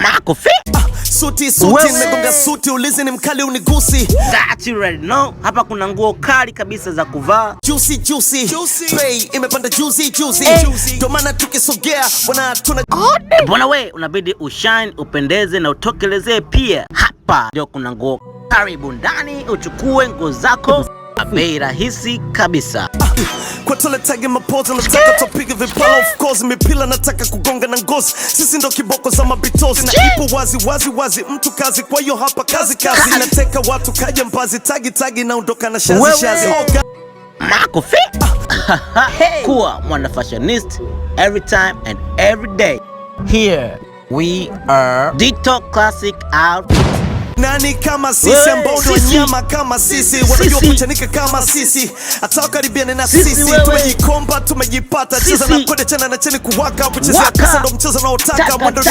Makofi. Suti nimegonga suti, ulizi ni mkali unigusi. That you already know. Hapa kuna nguo kali kabisa za kuvaa. Juicy. Pay imepanda juicy. Ndio maana tukisogea bwana tuna bwana we unabidi ushine, upendeze na utokelezee pia. Hapa ndio kuna nguo. Karibu ndani uchukue nguo zako bei rahisi kabisa. Kwa tole tagi mapozo nataka tupige vipala, of course mipila nataka kugonga na ngozi. Sisi ndo kiboko za mabitozi na ipo wazi mtu kazi, kwa hiyo hapa kazi nateka watu kaja mbazi tagi na ondoka na shazi. Makofi. Kuwa mwana fashionist every time and every day. Here we are. Detox Classic out. Nani kama sisi ambao ndo nyama kama sisi, wanajua kuchanika kama sisi, hata karibiane na sisi. Tumejikomba tumejipata, cheza na kode chana na cheni kuwaka, kucheza pesa ndo mchezo unaotaka, mwendo ni